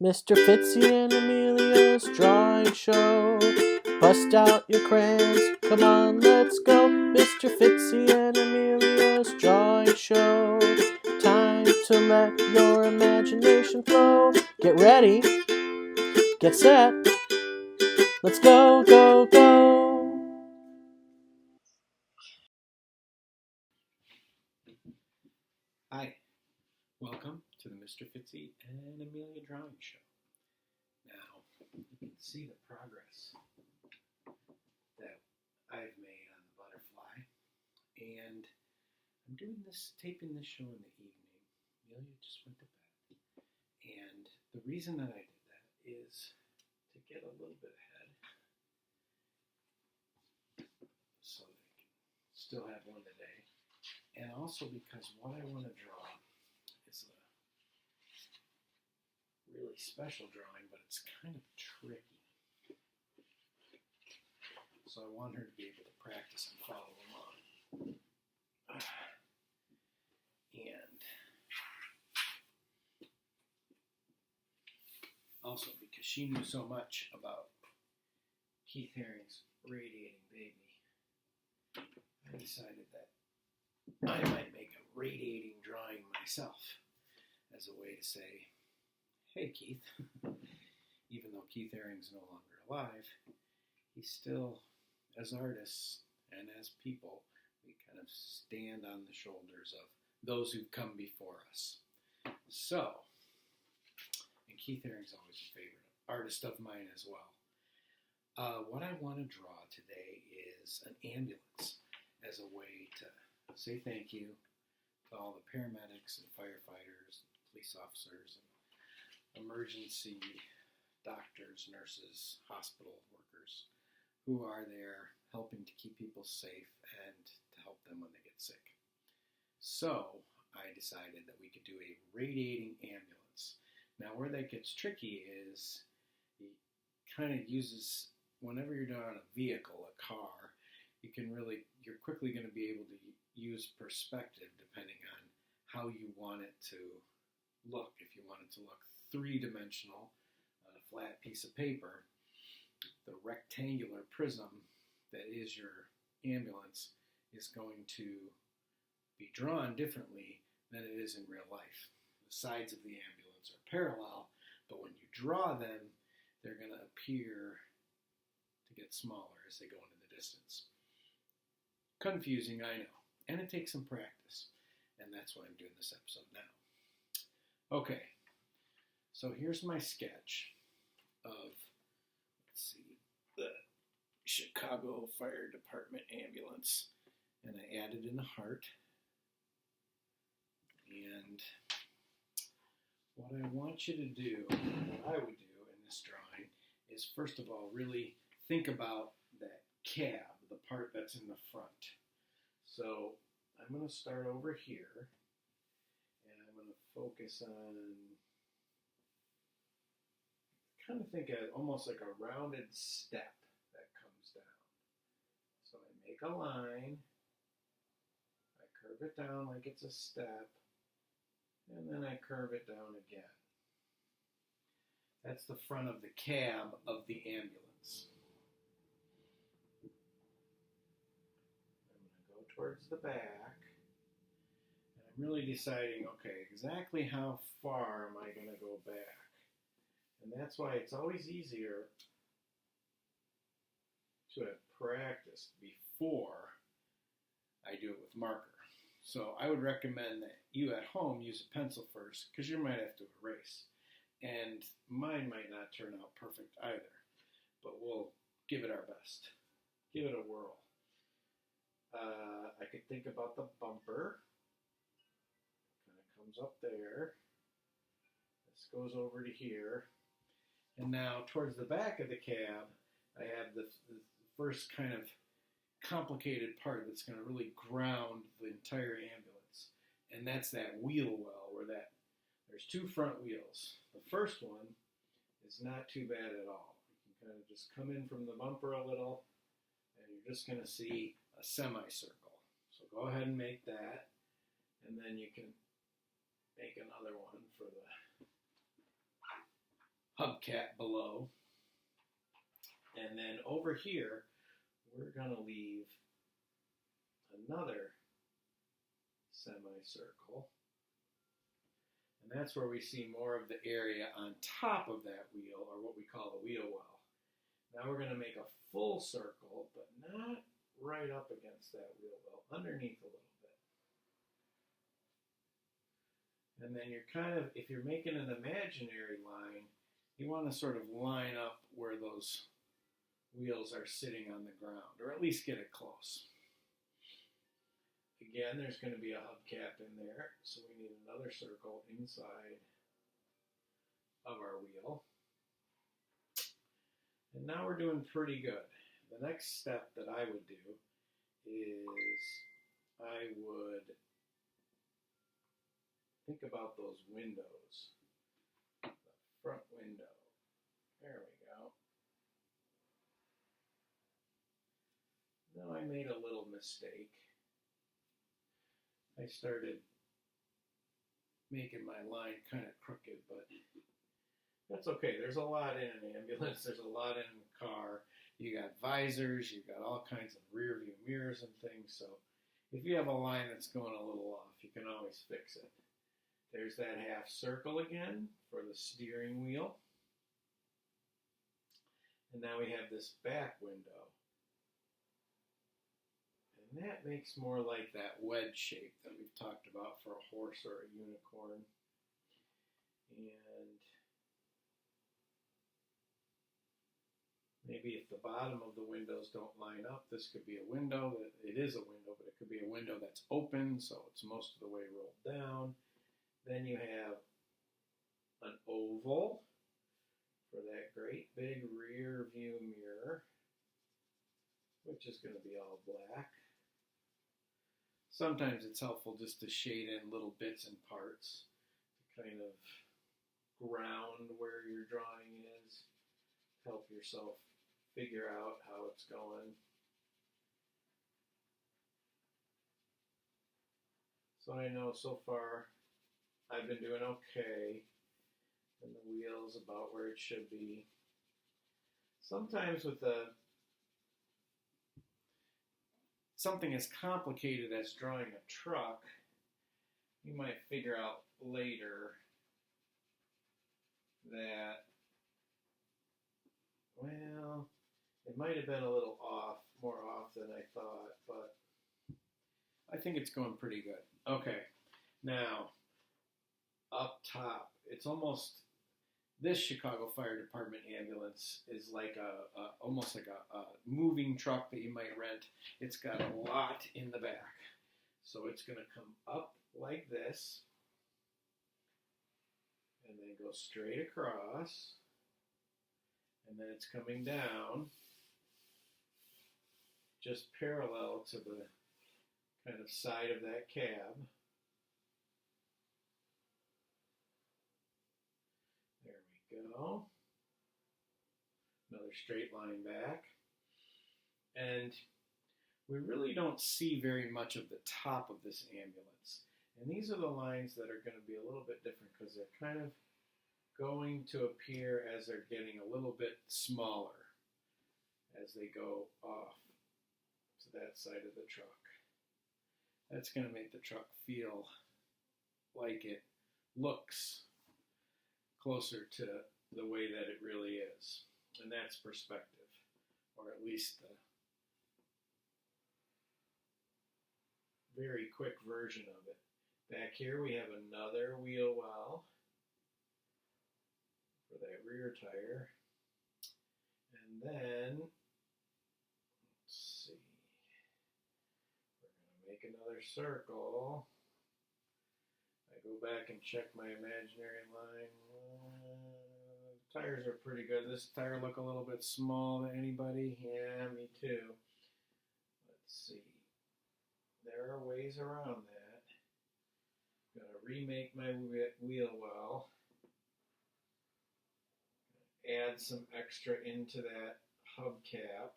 Mr. Fitzy and Amelia's drawing show. Bust out your crayons, come on, let's go. Mr. Fitzy and Amelia's drawing show. Time to let your imagination flow. Get ready, get set, let's go, go, go. Hi, welcome to the Mr. Fitzy and Amelia Drawing Show. Now, you can see the progress that I've made on the butterfly, and I'm taping this show in the evening. Amelia just went to bed, and the reason that I did that is to get a little bit ahead so that I can still have one today, and also because what I want to draw is a really special drawing, but it's kind of tricky. So I want her to be able to practice and follow along. And also because she knew so much about Keith Haring's Radiating Baby, I decided that I might make a radiating drawing myself as a way to say, hey Keith, even though Keith Haring's no longer alive, he's still, as artists and as people, we kind of stand on the shoulders of those who've come before us. So, and Keith Haring's always a favorite artist of mine as well. What I want to draw today is an ambulance as a way to say thank you to all the paramedics and firefighters, police officers, and emergency doctors, nurses, hospital workers who are there helping to keep people safe and to help them when they get sick. So I decided that we could do a radiating ambulance. Now where that gets tricky is it kind of uses, whenever you're on a vehicle, a car, you're quickly going to be able to use perspective depending on how you want it to look. If you want it to look three-dimensional on a flat piece of paper, the rectangular prism that is your ambulance is going to be drawn differently than it is in real life. The sides of the ambulance are parallel, but when you draw them, they're going to appear to get smaller as they go into the distance. Confusing, I know, and it takes some practice, and that's why I'm doing this episode now. Okay, so here's my sketch of, let's see, the Chicago Fire Department ambulance, and I added in a heart. And what I want you to do, what I would do in this drawing, is first of all really think about that cab, the part that's in the front. So I'm going to start over here, and I'm going to focus on, kind of think of almost like a rounded step that comes down. So I make a line, I curve it down like it's a step, and then I curve it down again. That's the front of the cab of the ambulance. I'm going to go towards the back, and I'm really deciding, okay, exactly how far am I going to go back? And that's why it's always easier to have practiced before I do it with marker. So I would recommend that you at home use a pencil first, because you might have to erase. And mine might not turn out perfect either, but we'll give it our best. Give it a whirl. I could think about the bumper. Kind of comes up there. This goes over to here. And now towards the back of the cab, I have the first kind of complicated part that's going to really ground the entire ambulance. And that's that wheel well, where there's two front wheels. The first one is not too bad at all. You can kind of just come in from the bumper a little, and you're just going to see a semicircle. So go ahead and make that, and then you can make another one for the hubcap below. And then over here, we're going to leave another semicircle. And that's where we see more of the area on top of that wheel, or what we call a wheel well. Now we're going to make a full circle, but not right up against that wheel well, underneath a little bit. And then you're kind of, if you're making an imaginary line, you want to sort of line up where those wheels are sitting on the ground, or at least get it close. Again, there's going to be a hubcap in there, so we need another circle inside of our wheel. And now we're doing pretty good. The next step that I would do is I would think about those windows. The front window. There we go. Now I made a little mistake. I started making my line kind of crooked, but that's okay. There's a lot in an ambulance. There's a lot in a car. You got visors. You've got all kinds of rear view mirrors and things. So if you have a line that's going a little off, you can always fix it. There's that half circle again for the steering wheel. And now we have this back window. And that makes more like that wedge shape that we've talked about for a horse or a unicorn. And maybe if the bottom of the windows don't line up, this could be a window. It is a window, but it could be a window that's open, so it's most of the way rolled down. Then you have an oval for that great big rear view mirror, which is going to be all black. Sometimes it's helpful just to shade in little bits and parts to kind of ground where your drawing is, help yourself figure out how it's going. So I know so far I've been doing okay, and the wheel's about where it should be. Sometimes with something as complicated as drawing a truck, you might figure out later that, well, it might have been a little off, more off than I thought, but I think it's going pretty good. Okay, now, up top, it's almost, this Chicago Fire Department ambulance is like almost like a moving truck that you might rent. It's got a lot in the back. So it's going to come up like this, and then go straight across, and then it's coming down just parallel to the kind of side of that cab. Go. Another straight line back. And we really don't see very much of the top of this ambulance. And these are the lines that are going to be a little bit different because they're kind of going to appear as they're getting a little bit smaller as they go off to that side of the truck. That's going to make the truck feel like it looks closer to the way that it really is. And that's perspective, or at least the very quick version of it. Back here we have another wheel well for that rear tire. And then, let's see, we're going to make another circle. I go back and check my imaginary line. Tires are pretty good. This tire look a little bit small to anybody? Yeah, me too. Let's see. There are ways around that. I'm going to remake my wheel well. Add some extra into that hubcap.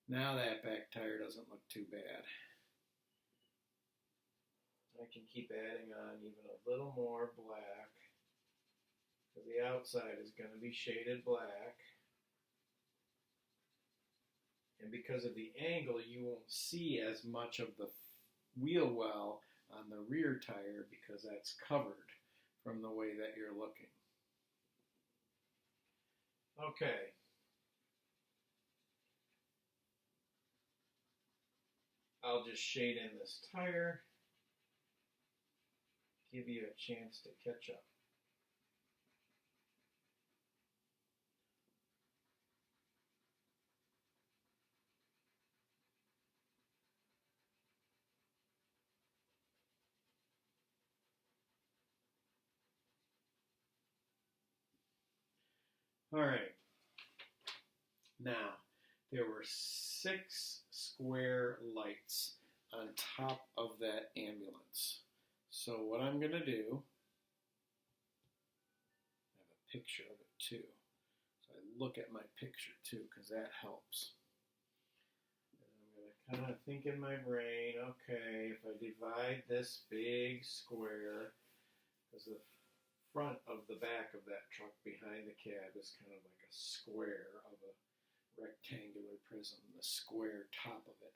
Now that back tire doesn't look too bad. I can keep adding on even a little more black. because the outside is going to be shaded black. And because of the angle, you won't see as much of the wheel well on the rear tire because that's covered from the way that you're looking. Okay. I'll just shade in this tire, give you a chance to catch up. All right. Now, there were 6 square lights on top of that ambulance. So what I'm going to do, I have a picture of it too. So I look at my picture too because that helps. And I'm going to kind of think in my brain, okay, if I divide this big square, because the front of the back of that truck behind the cab is kind of like a square of a rectangular prism, the square top of it.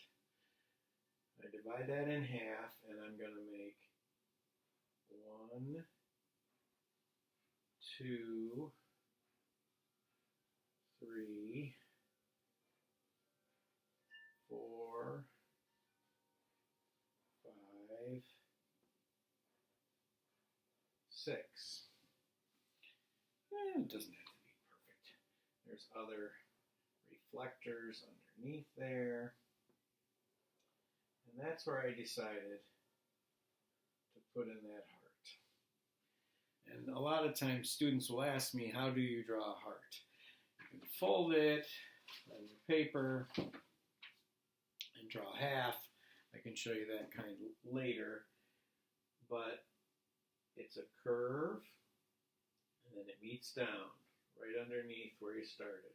I divide that in half and I'm going to make 1, 2, 3, 4, 5, 6. It doesn't have to be perfect. There's other reflectors underneath there. And that's where I decided to put in that heart. And a lot of times students will ask me, how do you draw a heart? You can fold it on your paper and draw half. I can show you that kind later. But it's a curve, and then it meets down right underneath where you started.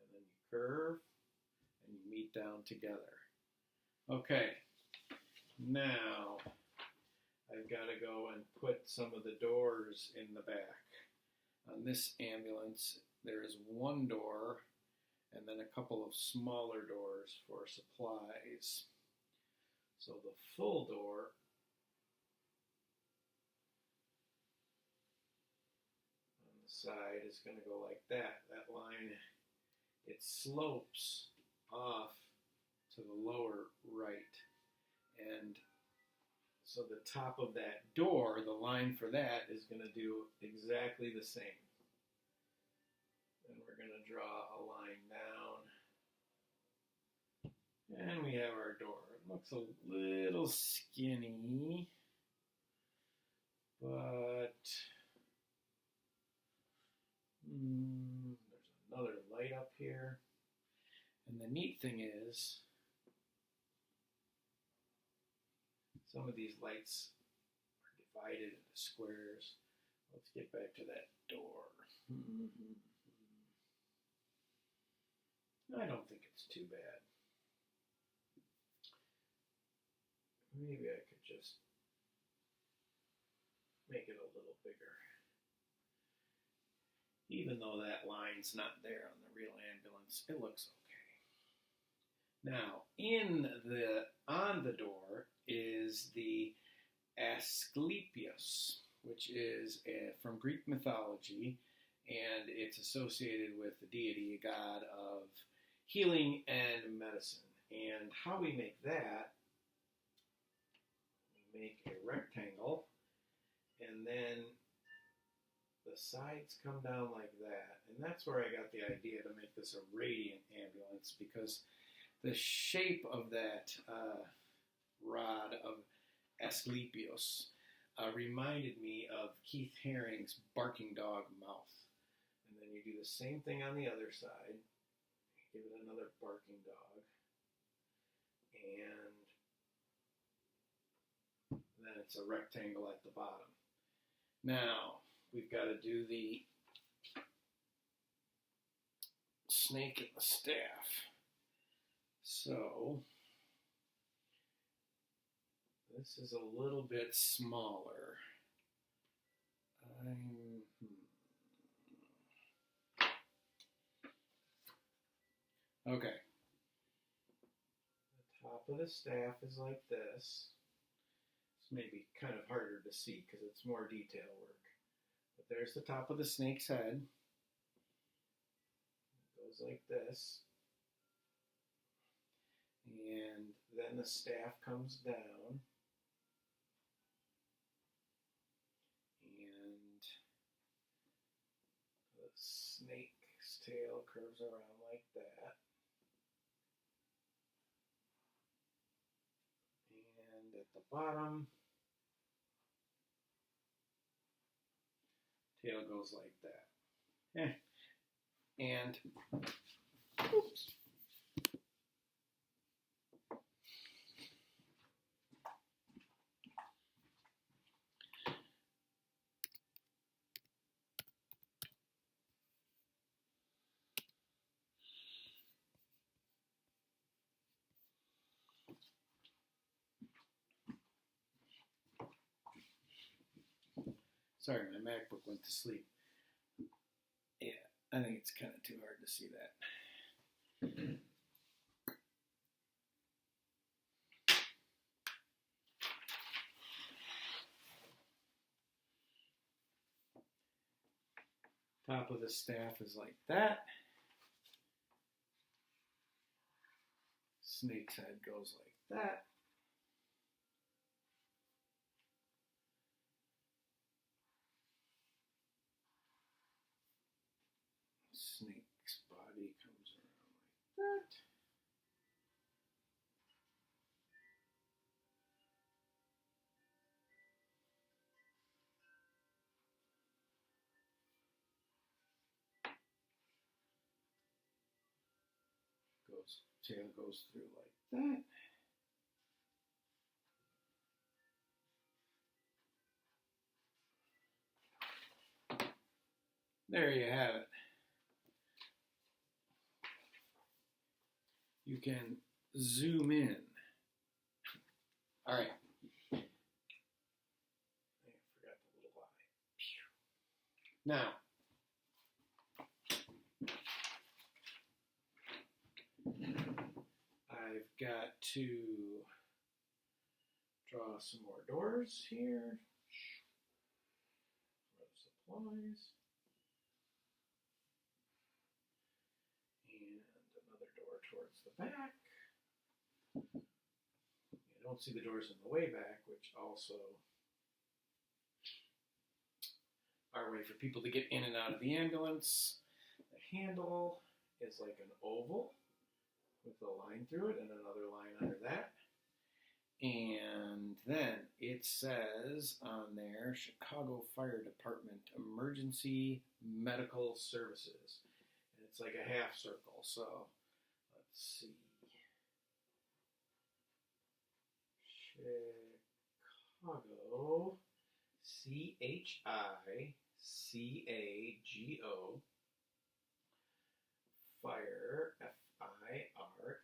And then you curve, and you meet down together. Okay, now I've got to go and put some of the doors in the back. On this ambulance, there is 1 door and then a couple of smaller doors for supplies. So the full door on the side is going to go like that. That line, it slopes off to the lower right. And so the top of that door, the line for that is going to do exactly the same. Then we're going to draw a line down. And we have our door. It looks a little skinny, but there's another light up here. And the neat thing is, some of these lights are divided into squares. Let's get back to that door. I don't think it's too bad. Maybe I could just make it a little bigger. Even though that line's not there on the real ambulance, it looks okay. Now, on the door is the Asclepius, which is from Greek mythology, and it's associated with the deity, a god of healing and medicine. And how we make that, we make a rectangle, and then the sides come down like that. And that's where I got the idea to make this a radiant ambulance, because the shape of that rod of Asclepius reminded me of Keith Haring's barking dog mouth. And then you do the same thing on the other side. Give it another barking dog. And then it's a rectangle at the bottom. Now, we've got to do the snake and the staff. So, this is a little bit smaller. Okay. The top of the staff is like this. It's maybe kind of harder to see because it's more detail work. But there's the top of the snake's head. It goes like this. And then the staff comes down. And the snake's tail curves around like that. And at the bottom, tail goes like that. And oops. Sorry, my MacBook went to sleep. Yeah, I think it's kind of too hard to see that. Top of the staff is like that. Snake's head goes like that. Snake's body comes around like that. Tail goes through like that. There you have it. You can zoom in. All right. I forgot the little eye. Now, I've got to draw some more doors here. Supplies. And another door towards the back. You don't see the doors in the way back, which also are a way for people to get in and out of the ambulance. The handle is like an oval with a line through it and another line under that. And then it says on there, Chicago Fire Department Emergency Medical Services. And it's like a half circle, so let's see. Chicago, CHICAGO, Fire, FIRE.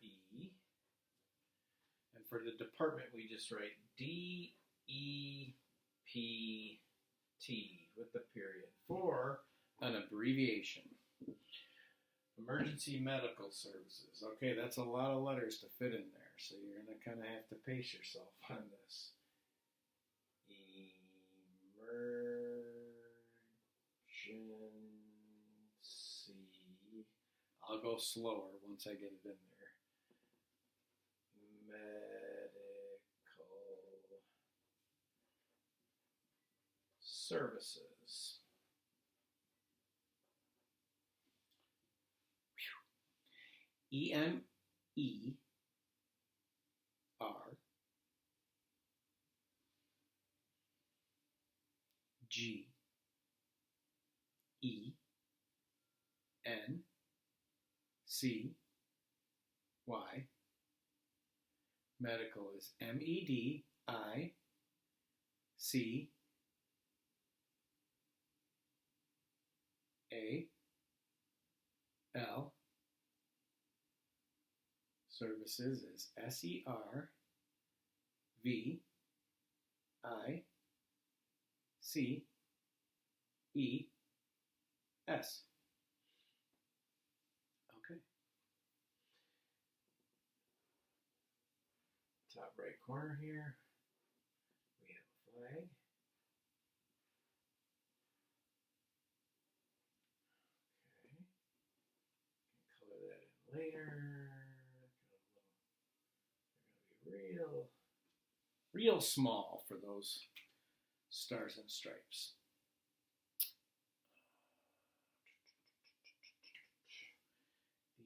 And for the department, we just write DEPT with the period for an abbreviation. Emergency Medical Services. Okay, that's a lot of letters to fit in there, so you're going to kind of have to pace yourself on this. Emergency. I'll go slower once I get it in there. Medical Services. EMER GENCY. Medical is MEDICAL. Services is SERVICES. Okay. corner here, we have a flag. Okay. Color that in later. They're going to be real small for those stars and stripes.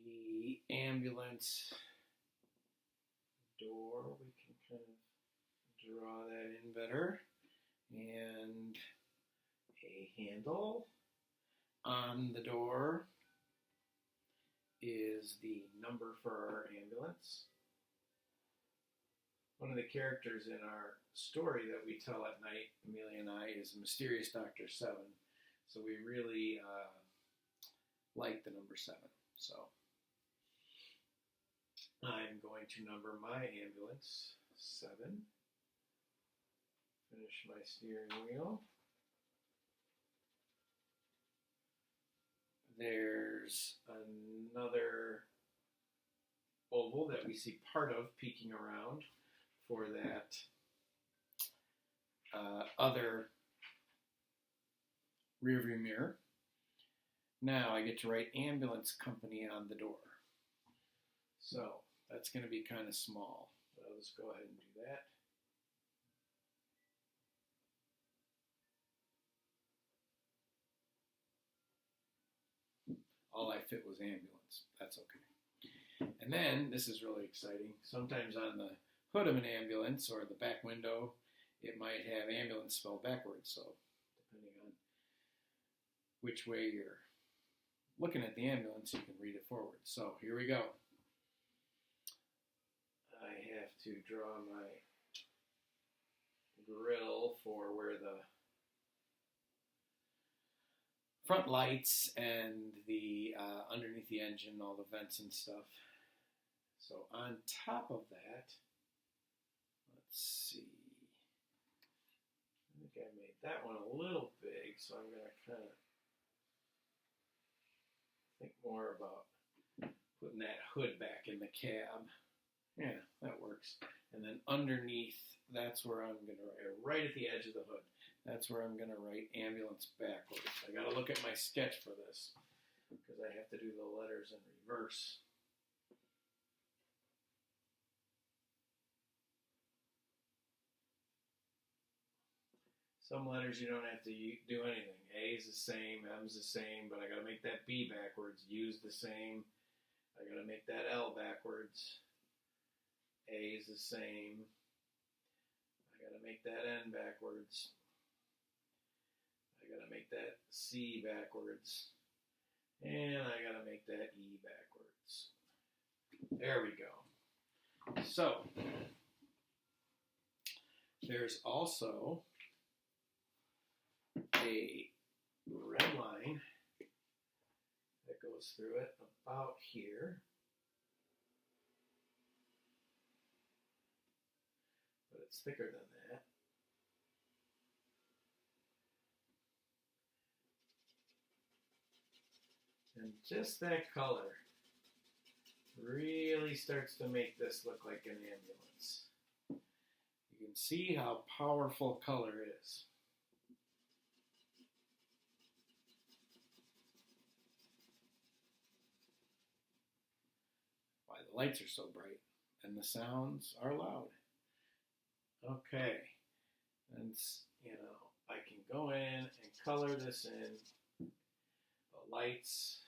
The ambulance door, we can kind of draw that in better. And a handle on the door is the number for our ambulance. One of the characters in our story that we tell at night, Amelia and I, is Mysterious Dr. 7. So we really like the number 7. So I'm going to number my ambulance 7. Finish my steering wheel. There's another oval that we see part of peeking around for that other rearview mirror. Now I get to write ambulance company on the door. So that's going to be kind of small. But I'll just go ahead and do that. All I fit was ambulance. That's okay. And then, this is really exciting, sometimes on the hood of an ambulance or the back window, it might have ambulance spelled backwards. So depending on which way you're looking at the ambulance, you can read it forward. So here we go. I have to draw my grill for where the front lights and the underneath the engine, all the vents and stuff. So on top of that, let's see. I think I made that one a little big, so I'm going to kind of think more about putting that hood back in the cab. Yeah, that works. And then underneath, that's where I'm going to write, right at the edge of the hood. That's where I'm going to write ambulance backwards. I got to look at my sketch for this because I have to do the letters in reverse. Some letters you don't have to do anything. A is the same, M is the same, but I got to make that B backwards. U is the same. I got to make that L backwards. A is the same. I got to make that N backwards. I got to make that C backwards. And I got to make that E backwards. There we go. So, there's also a red line that goes through it about here. But it's thicker than that. And just that color really starts to make this look like an ambulance. You can see how powerful color is. Why the lights are so bright and the sounds are loud. Okay, and I can go in and color this in. The lights.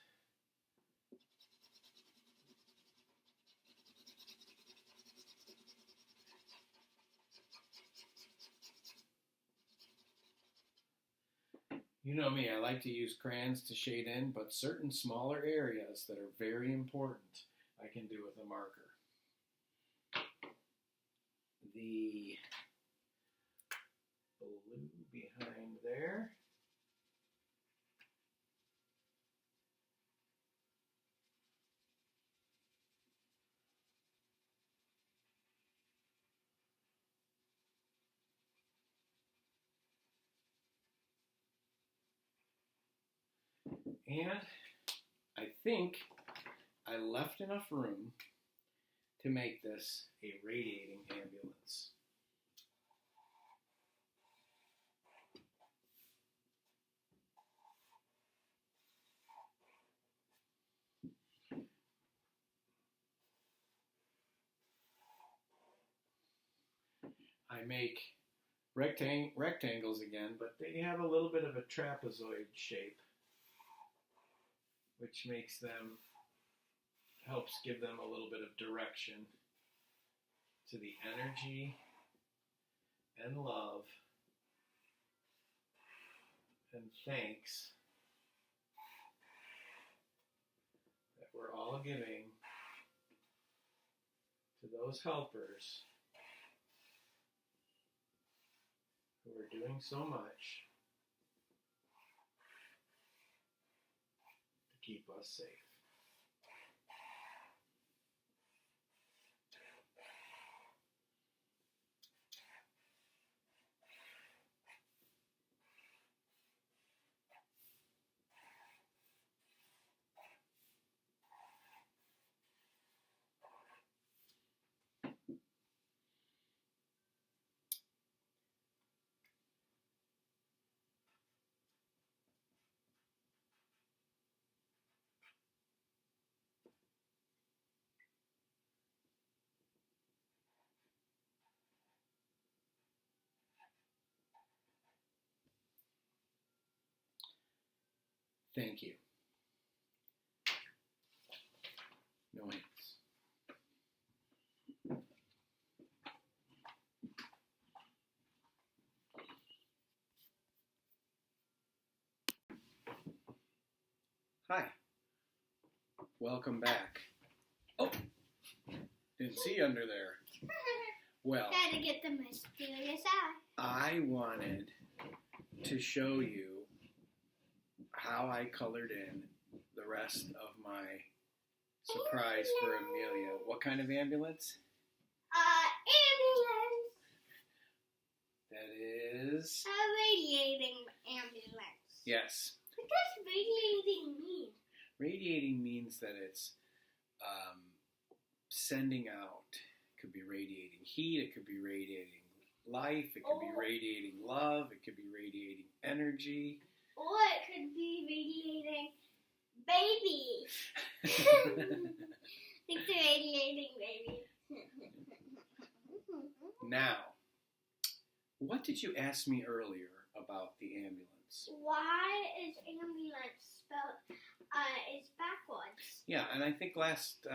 You know me, I like to use crayons to shade in, but certain smaller areas that are very important I can do with a marker. The blue behind there. And I think I left enough room to make this a radiating ambulance. I make rectangles again, but they have a little bit of a trapezoid shape, which helps give them a little bit of direction to the energy and love and thanks that we're all giving to those helpers who are doing so much to keep us safe. Thank you. No hands. Hi. Welcome back. Oh, didn't see you under there. Well, gotta get the mysterious eye. I wanted to show you how I colored in the rest of my surprise for Amelia. What kind of ambulance? Ambulance. That is... A radiating ambulance. Yes. What does radiating mean? Radiating means that it's sending out. It could be radiating heat, it could be radiating life, it could be radiating love, it could be radiating energy. Or it could be radiating baby. It's a radiating baby. Now, what did you ask me earlier about the ambulance? Why is ambulance spelled is backwards? Yeah, and I think last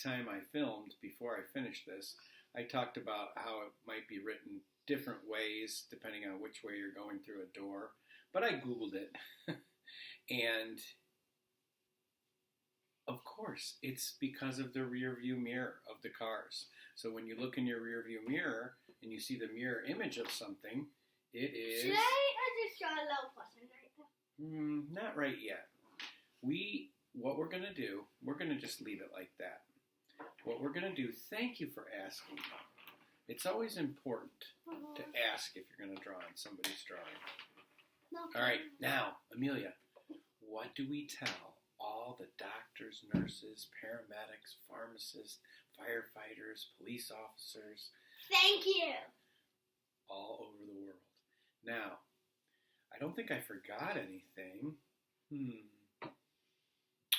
time I filmed, before I finished this, I talked about how it might be written different ways depending on which way you're going through a door. But I Googled it, and of course, it's because of the rear view mirror of the cars. So when you look in your rear view mirror and you see the mirror image of something, it is... Should I just draw a little person right there? Not right yet. What we're going to do, we're going to just leave it like that. What we're going to do, thank you for asking. It's always important to ask if you're going to draw on somebody's drawing. No. All right, now, Amelia, what do we tell all the doctors, nurses, paramedics, pharmacists, firefighters, police officers? Thank you. All over the world. Now, I don't think I forgot anything.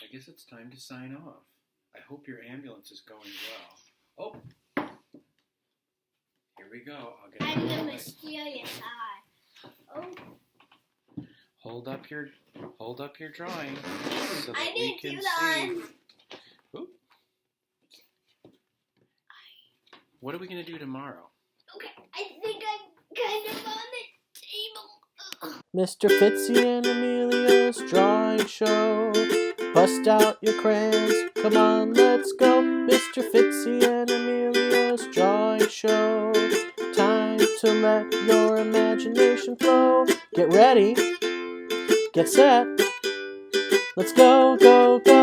I guess it's time to sign off. I hope your ambulance is going well. Oh, here we go. I'll get I'm the mysterious eye. Oh. Hold up your drawing so that I we didn't can do see. that. Oop. What are we going to do tomorrow? Okay, I think I'm kind of on the table. Mr. Fitzy and Amelia's drawing show. Bust out your crayons, come on, let's go. Mr. Fitzy and Amelia's drawing show. Time to let your imagination flow. Get ready, get set, let's go, go, go.